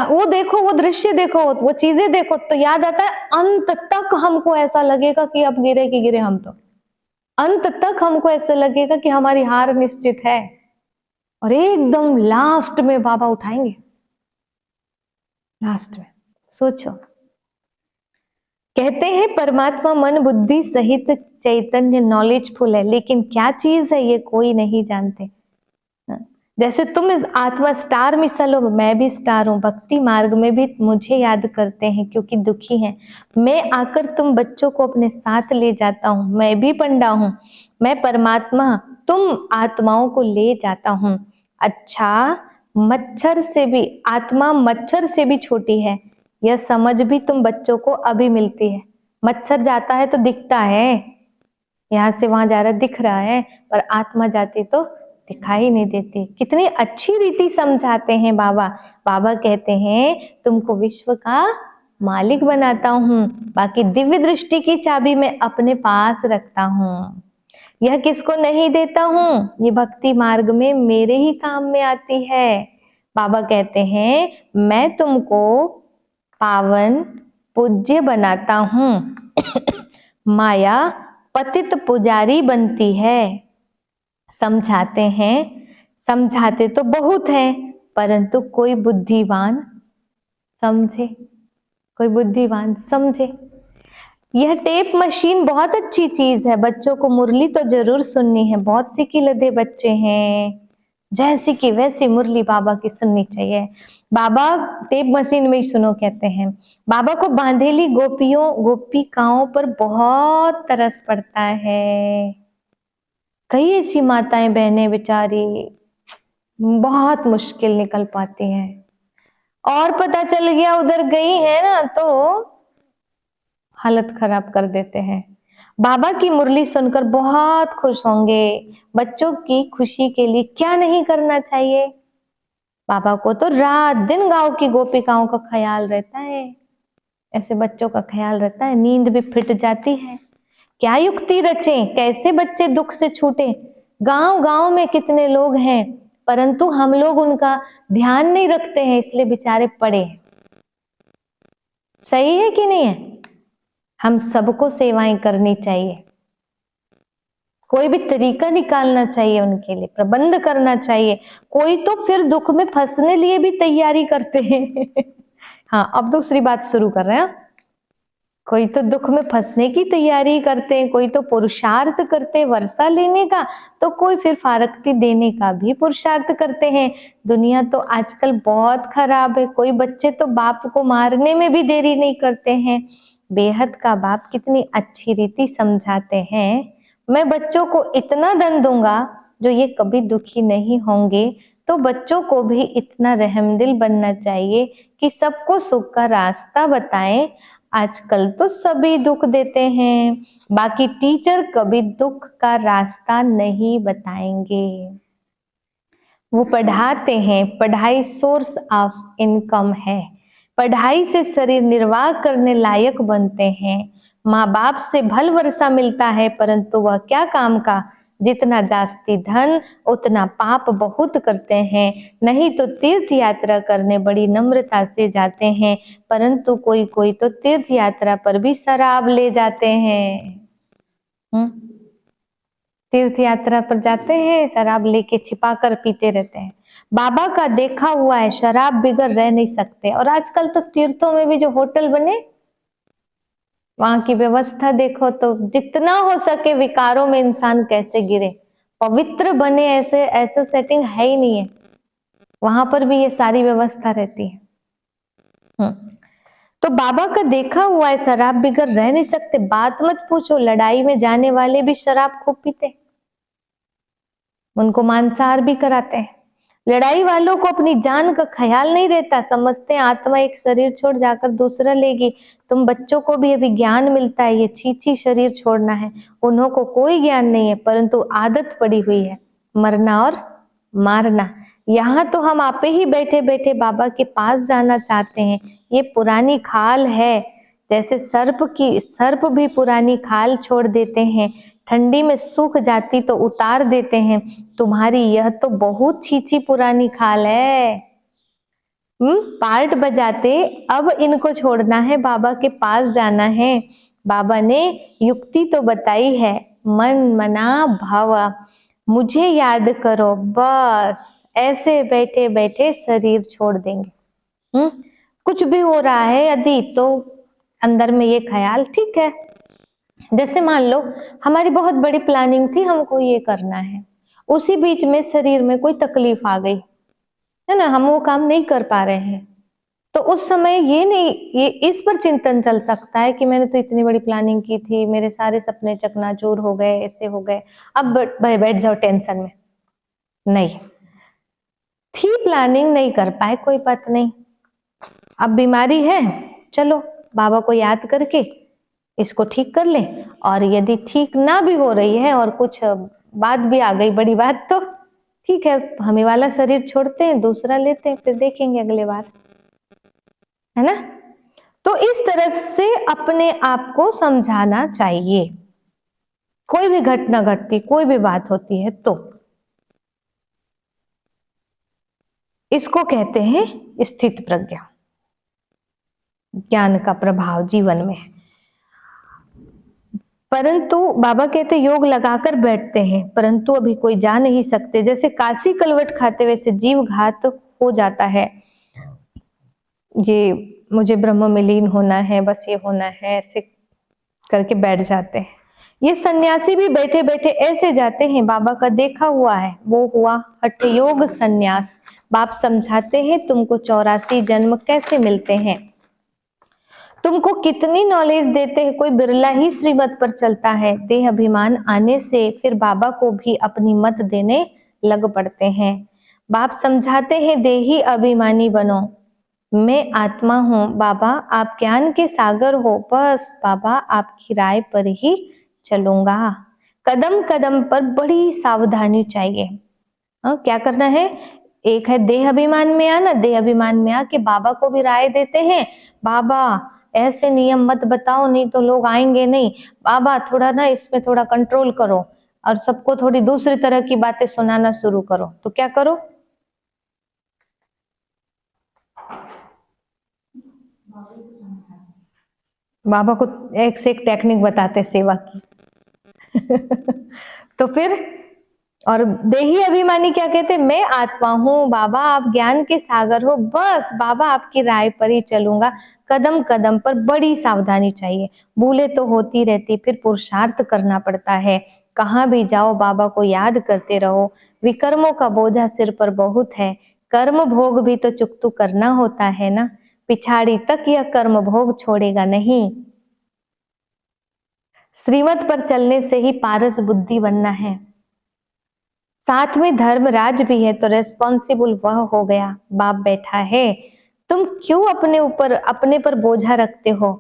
A: वो देखो, वो दृश्य देखो, वो चीजें देखो, तो याद आता है अंत तक हमको ऐसा लगेगा कि अब गिरे कि गिरे हम तो, अंत तक हमको ऐसा लगेगा कि हमारी हार निश्चित है, और एकदम लास्ट में बाबा उठाएंगे। लास्ट में सोचो, कहते हैं परमात्मा मन बुद्धि सहित चैतन्य नॉलेजफुल है, लेकिन क्या चीज है ये कोई नहीं जानते। जैसे तुम इस आत्मा स्टार मिसल हो, मैं भी स्टार हूँ, भक्ति मार्ग में भी मुझे याद करते हैं क्योंकि दुखी हैं। मैं आकर तुम बच्चों को अपने साथ ले जाता हूँ, मैं भी पंडा हूँ, मैं परमात्मा तुम आत्माओं को ले जाता हूँ। अच्छा, मच्छर से भी आत्मा मच्छर से भी छोटी है, यह समझ भी तुम बच्चों को अभी मिलती है। मच्छर जाता है तो दिखता है, यहाँ से वहां जा रहा दिख रहा है, पर आत्मा जाती तो दिखाई नहीं देती। कितनी अच्छी रीति समझाते हैं बाबा। बाबा कहते हैं तुमको विश्व का मालिक बनाता हूँ, बाकी दिव्य दृष्टि की चाबी मैं अपने पास रखता हूँ। यह किसको नहीं देता हूँ, ये भक्ति मार्ग में मेरे ही काम में आती है। बाबा कहते हैं मैं तुमको पावन पूज्य बनाता हूँ। माया पतित पुजारी बनती है। समझाते हैं, समझाते तो बहुत है, परंतु कोई बुद्धिवान समझे, कोई बुद्धिवान समझे। यह टेप मशीन बहुत अच्छी चीज है, बच्चों को मुरली तो जरूर सुननी है। बहुत सीखी लदे बच्चे हैं, जैसी की वैसी मुरली बाबा की सुननी चाहिए। बाबा टेप मशीन में ही सुनो कहते हैं। बाबा को बांधेली गोपियों गोपिकाओं पर बहुत तरस पड़ता है। कई ऐसी माताएं बहनें बेचारी बहुत मुश्किल निकल पाती हैं, और पता चल गया उधर गई है ना तो हालत खराब कर देते हैं। बाबा की मुरली सुनकर बहुत खुश होंगे। बच्चों की खुशी के लिए क्या नहीं करना चाहिए। बाबा को तो रात दिन गांव की गोपिकाओं का ख्याल रहता है, ऐसे बच्चों का ख्याल रहता है। नींद भी फिट जाती है। क्या युक्ति रचें, कैसे बच्चे दुख से छूटे। गांव गांव में कितने लोग हैं, परंतु हम लोग उनका ध्यान नहीं रखते हैं, इसलिए बेचारे पड़े हैं। सही है कि नहीं है। हम सबको सेवाएं करनी चाहिए, कोई भी तरीका निकालना चाहिए उनके लिए, प्रबंध करना चाहिए। कोई तो फिर दुख में फंसने लिए भी तैयारी करते हैं। हाँ, अब दूसरी बात शुरू कर रहे हैं। कोई तो दुख में फंसने की तैयारी करते हैं, कोई तो पुरुषार्थ करते हैं वर्षा लेने का, तो कोई फिर फारक्ती देने का भी पुरुषार्थ करते हैं। दुनिया तो आजकल बहुत खराब है। कोई बच्चे तो बाप को मारने में भी देरी नहीं करते हैं। बेहद का बाप कितनी अच्छी रीति समझाते हैं, मैं बच्चों को इतना धन दूंगा जो ये कभी दुखी नहीं होंगे। तो बच्चों को भी इतना रहमदिल बनना चाहिए कि सबको सुख का रास्ता बताएं। आजकल तो सभी दुख देते हैं, बाकी टीचर कभी दुख का रास्ता नहीं बताएंगे। वो पढ़ाते हैं, पढ़ाई सोर्स ऑफ इनकम है, पढ़ाई से शरीर निर्वाह करने लायक बनते हैं। माँ बाप से भल वर्षा मिलता है, परंतु वह क्या काम का। जितना जास्ती धन उतना पाप बहुत करते हैं। नहीं तो तीर्थ यात्रा करने बड़ी नम्रता से जाते हैं, परंतु कोई कोई तो तीर्थ यात्रा पर भी शराब ले जाते हैं। तीर्थ यात्रा पर जाते हैं, शराब लेके छिपा कर पीते रहते हैं। बाबा का देखा हुआ है, शराब बिगर रह नहीं सकते। और आजकल तो तीर्थों में भी जो होटल बने, वहां की व्यवस्था देखो तो जितना हो सके विकारों में इंसान कैसे गिरे, पवित्र बने, ऐसे ऐसे सेटिंग है ही नहीं है। वहां पर भी ये सारी व्यवस्था रहती है। तो बाबा का देखा हुआ है, शराब बिगर रह नहीं सकते। बात मत पूछो, लड़ाई में जाने वाले भी शराब खूब पीते, उनको मांसाहार भी कराते हैं। लड़ाई वालों को अपनी जान का ख्याल नहीं रहता, समझते हैं आत्मा एक शरीर छोड़ जाकर दूसरा लेगी। तुम बच्चों को भी अभी ज्ञान मिलता है, ये छीछी शरीर छोड़ना है, उन्हों को कोई ज्ञान नहीं है, परंतु आदत पड़ी हुई है मरना और मारना। यहाँ तो हम आपे ही बैठे बैठे बाबा के पास जाना चाहते हैं। ये पुरानी खाल है, जैसे सर्प भी पुरानी खाल छोड़ देते हैं, ठंडी में सूख जाती तो उतार देते हैं। तुम्हारी यह तो बहुत छीछी पुरानी खाल है। पार्ट बजाते अब इनको छोड़ना है, बाबा के पास जाना है। बाबा ने युक्ति तो बताई है, मन मना भावा, मुझे याद करो, बस ऐसे बैठे बैठे शरीर छोड़ देंगे। कुछ भी हो रहा है यदि तो अंदर में ये ख्याल, ठीक है। जैसे मान लो हमारी बहुत बड़ी प्लानिंग थी, हमको ये करना है, उसी बीच में शरीर में कोई तकलीफ आ गई है ना, हम वो काम नहीं कर पा रहे हैं, तो उस समय ये इस पर चिंतन चल सकता है कि मैंने तो इतनी बड़ी प्लानिंग की थी, मेरे सारे सपने चकनाचूर हो गए, ऐसे हो गए, अब बैठ जाओ टेंशन में। नहीं, थी प्लानिंग, नहीं कर पाए, कोई बात नहीं, अब बीमारी है, चलो बाबा को याद करके इसको ठीक कर ले। और यदि ठीक ना भी हो रही है और कुछ बात भी आ गई, बड़ी बात, तो ठीक है, हमें वाला शरीर छोड़ते हैं, दूसरा लेते हैं, फिर देखेंगे अगले बार, है ना। तो इस तरह से अपने आप को समझाना चाहिए, कोई भी घटना घटती, कोई भी बात होती है तो इसको कहते हैं स्थित प्रज्ञा, ज्ञान का प्रभाव जीवन में। परंतु बाबा कहते योग लगाकर बैठते हैं, परंतु अभी कोई जा नहीं सकते, जैसे काशी कलवट खाते वैसे जीव घात हो जाता है, ये मुझे ब्रह्म में लीन होना है, बस ये होना है, ऐसे करके बैठ जाते हैं। ये सन्यासी भी बैठे बैठे ऐसे जाते हैं, बाबा का देखा हुआ है, वो हुआ हठ योग सन्यास। बाप समझाते हैं तुमको 84 जन्म कैसे मिलते हैं, तुमको कितनी नॉलेज देते हैं, कोई बिरला ही श्रीमत पर चलता है। देह अभिमान आने से फिर बाबा को भी अपनी मत देने लग पड़ते हैं। बाप समझाते हैं देही अभिमानी बनो, मैं आत्मा हूँ बाबा, आप ज्ञान के सागर हो, बस बाबा आपकी राय पर ही चलूंगा। कदम कदम पर बड़ी सावधानी चाहिए। क्या करना है, एक है देह अभिमान में आना, देह अभिमान में आके बाबा को भी राय देते हैं, बाबा ऐसे नियम मत बताओ, नहीं तो लोग आएंगे नहीं, बाबा थोड़ा ना इसमें थोड़ा कंट्रोल करो, और सबको थोड़ी दूसरी तरह की बातें सुनाना शुरू करो। तो क्या करो, बाबा को एक से एक टेक्निक बताते सेवा की तो फिर, और देही अभिमानी क्या कहते, मैं आत्मा हूँ बाबा, आप ज्ञान के सागर हो, बस बाबा आपकी राय पर ही चलूंगा। कदम कदम पर बड़ी सावधानी चाहिए, भूले तो होती रहती, फिर पुरुषार्थ करना पड़ता है। कहाँ भी जाओ बाबा को याद करते रहो, विकर्मों का बोझा सिर पर बहुत है, कर्म भोग भी तो चुकतू करना होता है ना, पिछाड़ी तक यह कर्म भोग छोड़ेगा नहीं। श्रीमत पर चलने से ही पारस बुद्धि बनना है, साथ में धर्मराज भी है तो रेस्पॉन्सिबल वह हो गया। बाप बैठा है, तुम क्यों अपने पर बोझा रखते हो।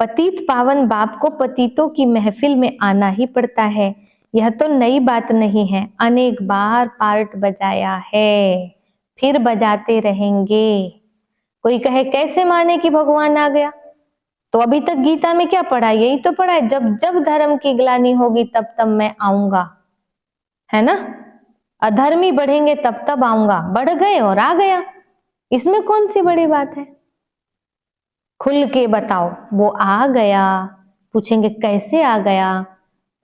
A: पतित पावन बाप को पतितों की महफिल में आना ही पड़ता है, यह तो नई बात नहीं है, अनेक बार पार्ट बजाया है, फिर बजाते रहेंगे। कोई कहे कैसे माने कि भगवान आ गया, तो अभी तक गीता में क्या पढ़ा, यही तो पढ़ा है, जब जब धर्म की ग्लानि होगी तब तब मैं आऊंगा, है ना। अधर्मी बढ़ेंगे तब तब आऊंगा, बढ़ गए और आ गया, इसमें कौन सी बड़ी बात है। खुल के बताओ, वो आ गया, पूछेंगे कैसे आ गया,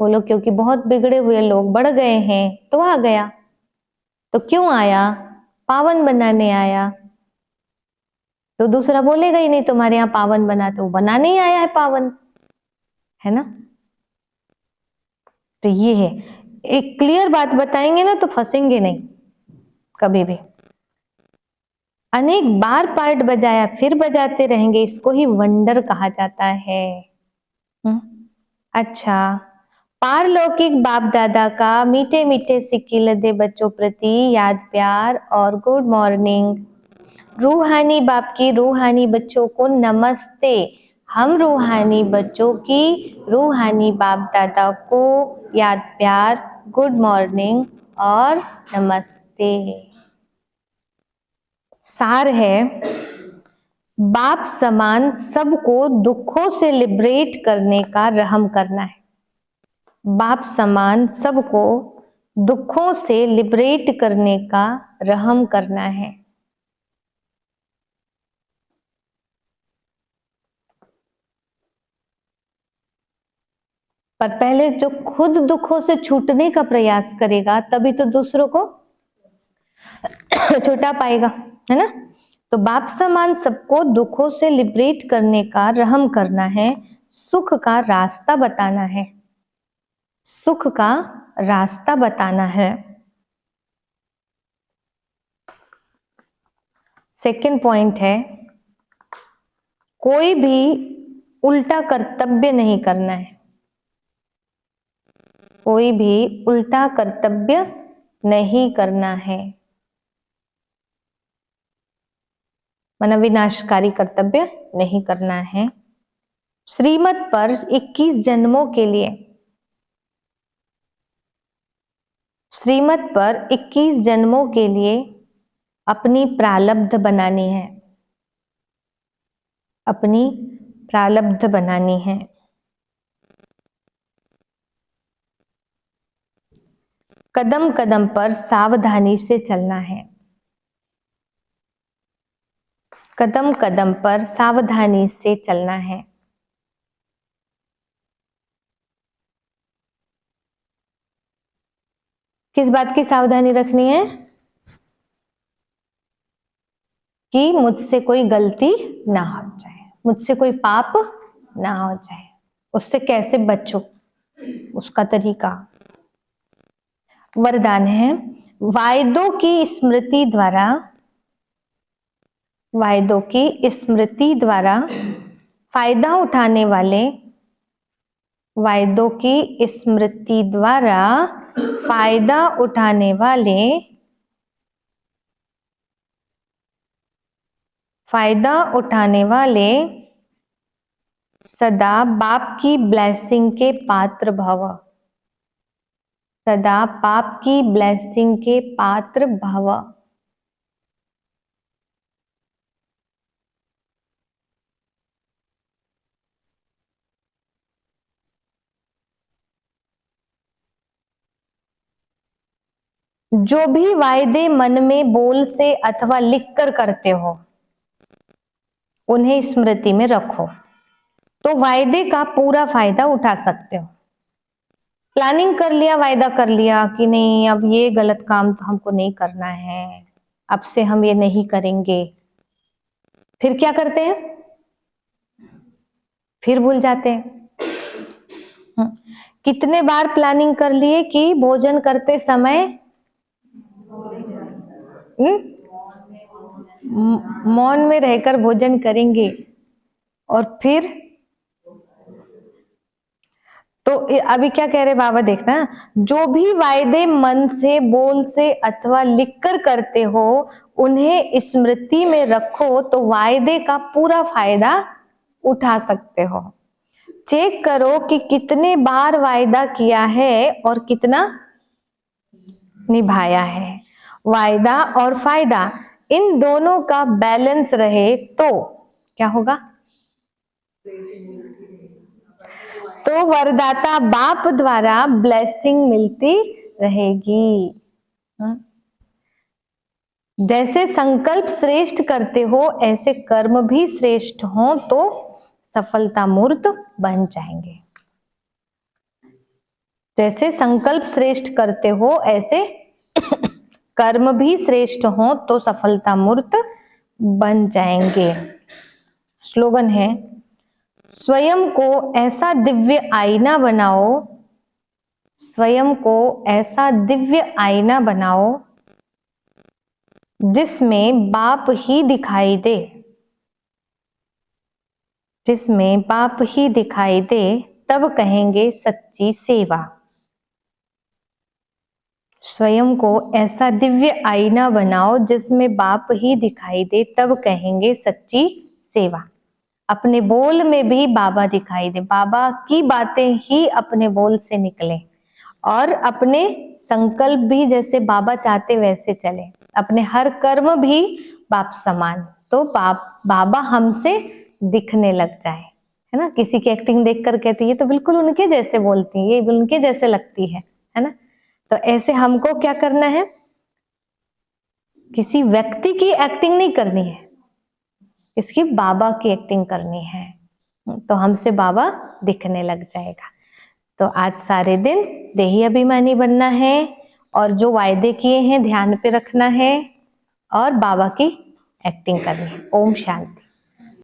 A: बोलो क्योंकि बहुत बिगड़े हुए लोग बढ़ गए हैं तो आ गया। तो क्यों आया, पावन बनाने आया। तो दूसरा बोलेगा ही नहीं तुम्हारे यहाँ पावन बनाते, वो बनाने ही आया है पावन, है ना। तो ये है, एक क्लियर बात बताएंगे ना तो फंसेंगे नहीं कभी भी। अनेक बार पार्ट बजाया फिर बजाते रहेंगे, इसको ही वंडर कहा जाता है। अच्छा, पारलौकिक बाप दादा का मीठे मीठे सिक्के लदे बच्चों प्रति याद प्यार और गुड मॉर्निंग। रूहानी बाप की रूहानी बच्चों को नमस्ते। हम रूहानी बच्चों की रूहानी बाप दादा को याद प्यार, गुड मॉर्निंग और नमस्ते। सार है, बाप समान सबको दुखों से लिबरेट करने का रहम करना है। बाप समान सबको दुखों से लिबरेट करने का रहम करना है। पर पहले जो खुद दुखों से छूटने का प्रयास करेगा तभी तो दूसरों को छुटा पाएगा, है ना। तो बाप समान सबको दुखों से लिबरेट करने का रहम करना है, सुख का रास्ता बताना है, सुख का रास्ता बताना है। सेकंड पॉइंट है, कोई भी उल्टा कर्तव्य नहीं करना है। कोई भी उल्टा कर्तव्य नहीं करना है, माना विनाशकारी कर्तव्य नहीं करना है। श्रीमत पर 21 जन्मों के लिए, श्रीमत पर 21 जन्मों के लिए अपनी प्रारब्ध बनानी है, अपनी प्रारब्ध बनानी है। कदम कदम पर सावधानी से चलना है, कदम कदम पर सावधानी से चलना है। किस बात की सावधानी रखनी है? कि मुझसे कोई गलती ना हो जाए, मुझसे कोई पाप ना हो जाए, उससे कैसे बचो, उसका तरीका। वरदान है, वायदों की स्मृति द्वारा, वायदों की स्मृति द्वारा फायदा उठाने वाले, वायदों की स्मृति द्वारा फायदा उठाने वाले, फायदा उठाने वाले सदा बाप की ब्लेसिंग के पात्र भव, सदा पाप की ब्लेसिंग के पात्र भव। जो भी वायदे मन में बोल से अथवा लिखकर करते हो उन्हें स्मृति में रखो, तो वायदे का पूरा फायदा उठा सकते हो। प्लानिंग कर लिया, वायदा कर लिया कि नहीं अब ये गलत काम तो हमको नहीं करना है, अब से हम ये नहीं करेंगे, फिर क्या करते हैं? फिर भूल जाते हैं। कितने बार प्लानिंग कर लिए कि भोजन करते समय मौन में रहकर भोजन करेंगे, और फिर तो अभी क्या कह रहे बाबा, देखना, जो भी वायदे मन से बोल से अथवा लिखकर करते हो उन्हें स्मृति में रखो, तो वायदे का पूरा फायदा उठा सकते हो। चेक करो कि कितने बार वायदा किया है और कितना निभाया है। वायदा और फायदा इन दोनों का बैलेंस रहे तो क्या होगा? तो वरदाता बाप द्वारा ब्लेसिंग मिलती रहेगी। जैसे संकल्प श्रेष्ठ करते हो ऐसे कर्म भी श्रेष्ठ हो तो सफलता मूर्त बन जाएंगे। जैसे संकल्प श्रेष्ठ करते हो ऐसे कर्म भी श्रेष्ठ हो तो सफलता मूर्त बन जाएंगे। स्लोगन है, स्वयं को ऐसा दिव्य आईना बनाओ, स्वयं को ऐसा दिव्य आईना बनाओ जिसमें बाप ही दिखाई दे, जिसमें बाप ही दिखाई दे, तब कहेंगे सच्ची सेवा। स्वयं को ऐसा दिव्य आईना बनाओ जिसमें बाप ही दिखाई दे, तब कहेंगे सच्ची सेवा। अपने बोल में भी बाबा दिखाई दे, बाबा की बातें ही अपने बोल से निकले, और अपने संकल्प भी जैसे बाबा चाहते वैसे चले, अपने हर कर्म भी बाप समान, तो बाबा हमसे दिखने लग जाए, है ना। किसी की एक्टिंग देखकर कहती है तो बिल्कुल उनके जैसे बोलती है, ये उनके जैसे लगती है ना। तो ऐसे हमको क्या करना है? किसी व्यक्ति की एक्टिंग नहीं करनी है, इसकी बाबा की एक्टिंग करनी है, तो हमसे बाबा दिखने लग जाएगा। तो आज सारे दिन देही अभिमानी बनना है, और जो वायदे किए हैं ध्यान पे रखना है, और बाबा की एक्टिंग करनी है। ओम शांति।